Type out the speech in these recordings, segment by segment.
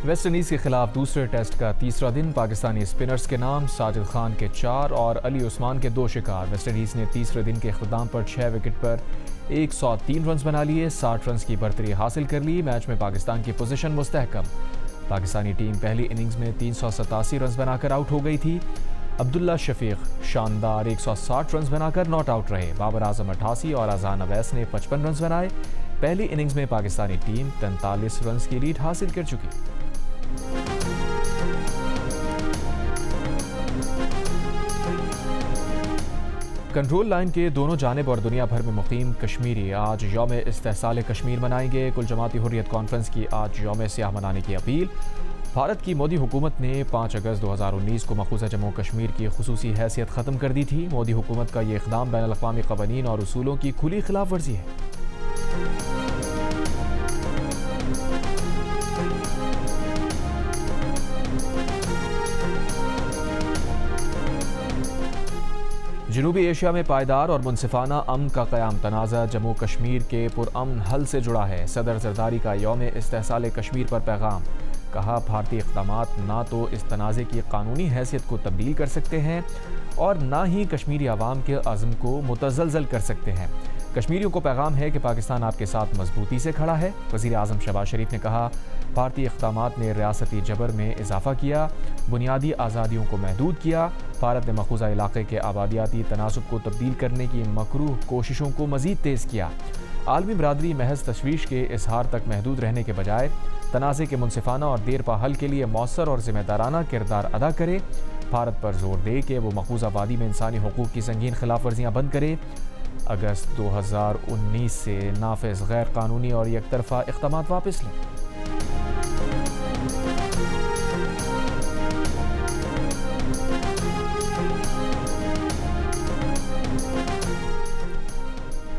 West Indies کے خلاف دوسرے ٹیسٹ کا تیسرا دن پاکستانی اسپنرز کے نام ساجد خان کے 4 اور علی عثمان کے 2 شکار۔ ویسٹ انڈیز نے تیسرے دن کے اختتام پر 6 وکٹ پر 103 رنز بنا لیے، 60 رنز کی برتری حاصل کر لی۔ میچ میں پاکستان کی پوزیشن مستحکم، پاکستانی ٹیم پہلی اننگز میں 387 رنز بنا کر آؤٹ ہو گئی تھی۔ عبداللہ شفیق شاندار 160 رنز بنا کر ناٹ آؤٹ رہے۔ بابر اعظم 88 اور اذان اویس نے 55 رنز بنائے۔ پہلی اننگز میں پاکستانی ٹیم 43 رنز کی لیڈ حاصل کر چکی۔ کنٹرول لائن کے دونوں جانب اور دنیا بھر میں مقیم کشمیری آج یوم استحصال کشمیر منائیں گے۔ کل جماعتی حریت کانفرنس کی آج یوم سیاہ منانے کی اپیل۔ بھارت کی مودی حکومت نے 5 اگست 2019 کو مقبوضہ جموں کشمیر کی خصوصی حیثیت ختم کر دی تھی۔ مودی حکومت کا یہ اقدام بین الاقوامی قوانین اور اصولوں کی کھلی خلاف ورزی ہے۔ جنوبی ایشیا میں پائیدار اور منصفانہ امن کا قیام تنازع جموں کشمیر کے پرامن حل سے جڑا ہے۔ صدر زرداری کا یوم استحصال کشمیر پر پیغام، کہا بھارتی اقدامات نہ تو اس تنازع کی قانونی حیثیت کو تبدیل کر سکتے ہیں اور نہ ہی کشمیری عوام کے عزم کو متزلزل کر سکتے ہیں۔ کشمیریوں کو پیغام ہے کہ پاکستان آپ کے ساتھ مضبوطی سے کھڑا ہے۔ وزیر اعظم شہباز شریف نے کہا بھارتی اقدامات نے ریاستی جبر میں اضافہ کیا، بنیادی آزادیوں کو محدود کیا۔ بھارت نے مقبوضہ علاقے کے آبادیاتی تناسب کو تبدیل کرنے کی مکروہ کوششوں کو مزید تیز کیا۔ عالمی برادری محض تشویش کے اظہار تک محدود رہنے کے بجائے تنازع کے منصفانہ اور دیر پا حل کے لیے مؤثر اور ذمہ دارانہ کردار ادا کرے۔ بھارت پر زور دے کہ وہ مقبوضہ وادی میں انسانی حقوق کی سنگین خلاف ورزیاں بند کرے۔ اگست 2019 سے نافذ غیر قانونی اور یک طرفہ اقدامات واپس لیں۔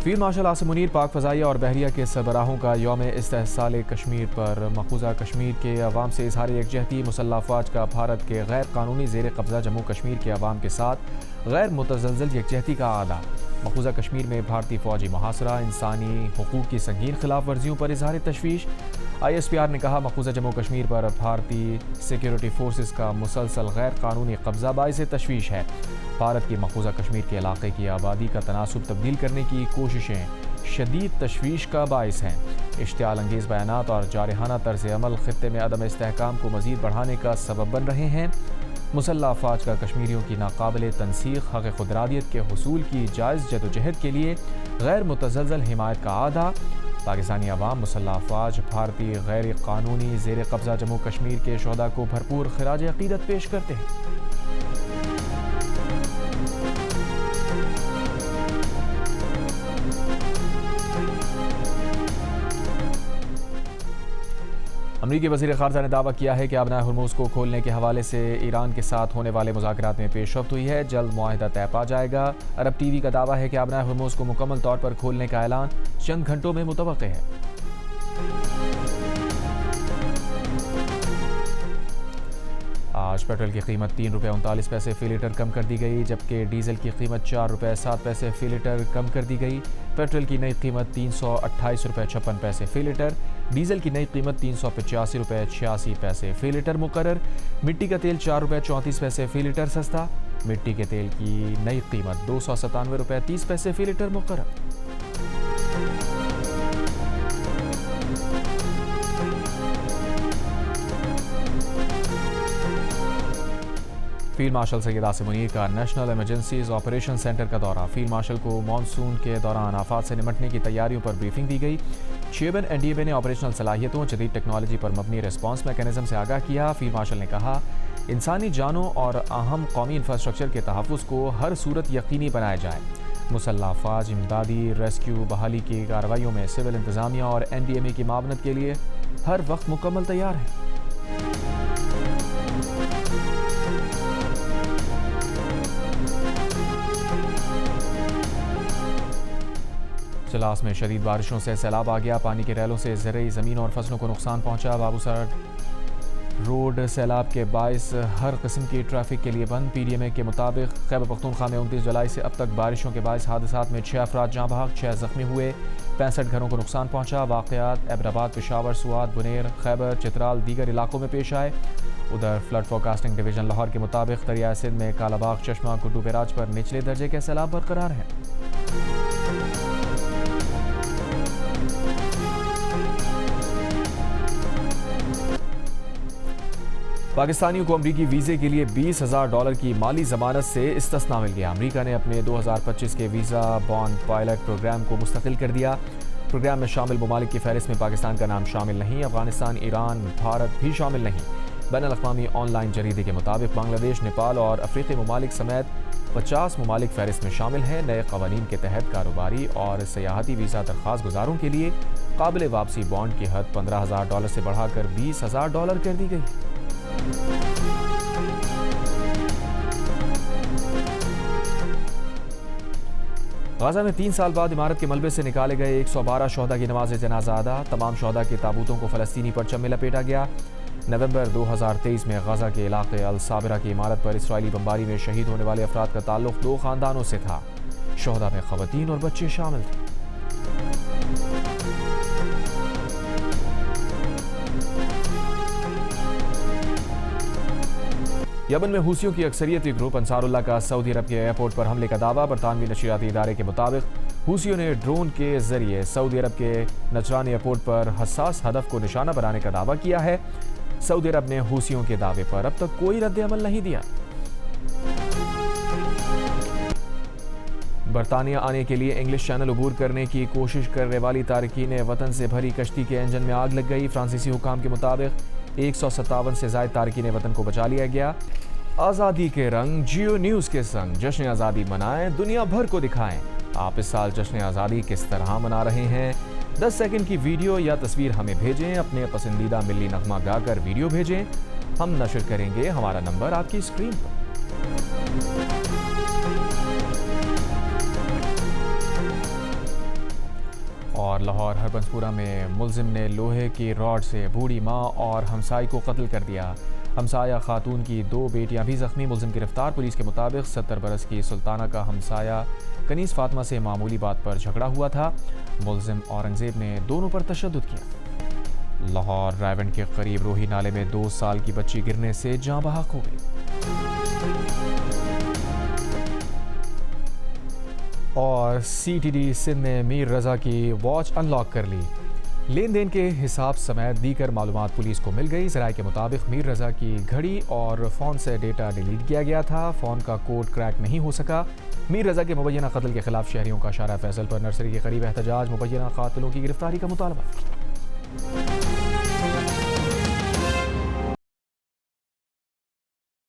فیلڈ مارشل عاصم منیر پاک فضائیہ اور بحریہ کے سربراہوں کا یوم استحصال کشمیر پر مقبوضہ کشمیر کے عوام سے اظہار یکجہتی۔ مسلح افواج کا بھارت کے غیر قانونی زیر قبضہ جموں کشمیر کے عوام کے ساتھ غیر متزلزل یکجہتی کا اعادہ۔ مقبوضہ کشمیر میں بھارتی فوجی محاصرہ، انسانی حقوق کی سنگین خلاف ورزیوں پر اظہار تشویش۔ ISPR نے کہا مقبوضہ جموں کشمیر پر بھارتی سیکیورٹی فورسز کا مسلسل غیر قانونی قبضہ باعث تشویش ہے۔ بھارت کی مقبوضہ کشمیر کے علاقے کی آبادی کا تناسب تبدیل کرنے کی کوششیں شدید تشویش کا باعث ہیں۔ اشتعال انگیز بیانات اور جارحانہ طرز عمل خطے میں عدم استحکام کو مزید بڑھانے کا سبب بن رہے ہیں۔ مسلح افواج کا کشمیریوں کی ناقابل تنسیق حق خودارادیت کے حصول کی جائز جدوجہد کے لیے غیر متزلزل حمایت کا اعادہ۔ پاکستانی عوام مسلح افواج بھارتی غیر قانونی زیر قبضہ جموں کشمیر کے شہداء کو بھرپور خراج عقیدت پیش کرتے ہیں۔ امریکی وزیر خارجہ نے دعویٰ کیا ہے کہ آبنائے ہرموز کو کھولنے کے حوالے سے ایران کے ساتھ ہونے والے مذاکرات میں پیش رفت ہوئی ہے، جلد معاہدہ طے پا جائے گا۔ عرب ٹی وی کا دعویٰ ہے کہ آبنائے ہرموز کو مکمل طور پر کھولنے کا اعلان چند گھنٹوں میں متوقع ہے۔ آج پیٹرول کی قیمت 3 روپے 39 پیسے فی لیٹر کم کر دی گئی، جبکہ ڈیزل کی قیمت 4 روپے 7 پیسے فی لیٹر کم کر دی گئی۔ پیٹرول کی نئی قیمت 328 روپے 56 پیسے فی لیٹر، ڈیزل کی نئی قیمت 385 روپے 86 پیسے فی لیٹر مقرر۔ مٹی کا تیل 4 روپے 34 پیسے فی لیٹر سستا، مٹی کے تیل کی نئی قیمت 297 روپے 30 پیسے فی لیٹر مقرر۔ فیلڈ مارشل سید عاصم منیر کا نیشنل ایمرجنسیز آپریشن سینٹر کا دورہ۔ فیلڈ مارشل کو مانسون کے دوران آفات سے نمٹنے کی تیاریوں پر بریفنگ دی گئی۔ چیئرمین NDMA نے آپریشنل صلاحیتوں، جدید ٹیکنالوجی پر مبنی ریسپانس میکانزم سے آگاہ کیا۔ فیلڈ مارشل نے کہا انسانی جانوں اور اہم قومی انفراسٹرکچر کے تحفظ کو ہر صورت یقینی بنایا جائے۔ مسلح افواج امدادی، ریسکیو، بحالی کی کارروائیوں میں سول انتظامیہ اور NDMA کی معاونت کے لیے ہر وقت مکمل تیار ہے۔ سلاس میں شدید بارشوں سے سیلاب آ گیا، پانی کے ریلوں سے زرعی زمین اور فصلوں کو نقصان پہنچا۔ بابوسر روڈ سیلاب کے باعث ہر قسم کی ٹریفک کے لیے بند۔ PDMA کے مطابق خیبر پختونخوا میں 29 جولائی سے اب تک بارشوں کے باعث حادثات میں 6 افراد جاں بحق، 6 زخمی ہوئے۔ 65 گھروں کو نقصان پہنچا۔ واقعات ایبٹ، پشاور، سوات، بنیر، خیبر، چترال دیگر علاقوں میں پیش آئے۔ ادھر فلڈ فورکاسٹنگ ڈویژن لاہور کے مطابق دریائے سندھ میں کالا باغ، چشمہ، گڈو بیراج پر نچلے درجے کے سیلاب برقرار ہیں۔ پاکستانیوں کو امریکی ویزے کے لیے $20,000 کی مالی ضمانت سے استثناء مل گیا۔ امریکہ نے اپنے 2025 کے ویزا بانڈ پائلٹ پروگرام کو مستقل کر دیا۔ پروگرام میں شامل ممالک کی فہرست میں پاکستان کا نام شامل نہیں۔ افغانستان، ایران، بھارت بھی شامل نہیں۔ بین الاقوامی آن لائن جریدے کے مطابق بنگلہ دیش، نیپال اور افریقی ممالک سمیت 50 ممالک فہرست میں شامل ہیں۔ نئے قوانین کے تحت کاروباری اور سیاحتی ویزا درخواست گزاروں کے لیے قابل واپسی بانڈ کی حد $15,000 سے بڑھا کر $20,000 کر دی گئی۔ غزہ میں 3 سال بعد عمارت کے ملبے سے نکالے گئے 112 شہداء کی نماز جنازہ ادا۔ تمام شہداء کے تابوتوں کو فلسطینی پرچم میں لپیٹا گیا۔ نومبر 2023 میں غزہ کے علاقے الصابرہ کی عمارت پر اسرائیلی بمباری میں شہید ہونے والے افراد کا تعلق 2 خاندانوں سے تھا۔ شہداء میں خواتین اور بچے شامل تھے۔ یمن میں حوثیوں کی اکثریتی گروپ انصار اللہ کا سعودی عرب کے ایئرپورٹ پر حملے کا دعویٰ۔ برطانوی نشریاتی ادارے کے مطابق حوثیوں نے ڈرون کے ذریعے سعودی عرب کے نجران ایئرپورٹ پر حساس ہدف کو نشانہ بنانے کا دعویٰ کیا ہے۔ سعودی عرب نے حوثیوں کے دعوے پر اب تک کوئی رد عمل نہیں دیا۔ برطانیہ آنے کے لیے انگلش چینل عبور کرنے کی کوشش کرنے والی تارکین وطن سے بھری کشتی کے انجن میں آگ لگ گئی۔ فرانسیسی حکام کے مطابق 157 سے زائد تارکین وطن کو بچا لیا گیا۔ آزادی کے رنگ جیو نیوز کے سنگ جشن آزادی منائیں، دنیا بھر کو دکھائیں۔ آپ اس سال جشن آزادی کس طرح منا رہے ہیں؟ 10 سیکنڈ کی ویڈیو یا تصویر ہمیں بھیجیں۔ اپنے پسندیدہ ملی نغمہ گا کر ویڈیو بھیجیں، ہم نشر کریں گے۔ ہمارا نمبر آپ کی اسکرین پر۔ اور لاہور ہربنسپورہ میں ملزم نے لوہے کی راڈ سے بوڑھی ماں اور ہمسائی کو قتل کر دیا۔ ہمسایہ خاتون کی 2 بیٹیاں بھی زخمی۔ ملزم گرفتار۔ پولیس کے مطابق 70 برس کی سلطانہ کا ہمسایہ کنیز فاطمہ سے معمولی بات پر جھگڑا ہوا تھا۔ ملزم اورنگزیب نے دونوں پر تشدد کیا۔ لاہور رائیونڈ کے قریب روہی نالے میں 2 سال کی بچی گرنے سے جاں بحق ہو گئی۔ اور CTD سندھ نے میر رضا کی واچ ان لاک کر لی۔ لین دین کے حساب سمیت دیگر معلومات پولیس کو مل گئی۔ ذرائع کے مطابق میر رضا کی گھڑی اور فون سے ڈیٹا ڈیلیٹ کیا گیا تھا۔ فون کا کوڈ کریک نہیں ہو سکا۔ میر رضا کے مبینہ قتل کے خلاف شہریوں کا شارع فیصل پر نرسری کے قریب احتجاج۔ مبینہ قاتلوں کی گرفتاری کا مطالبہ۔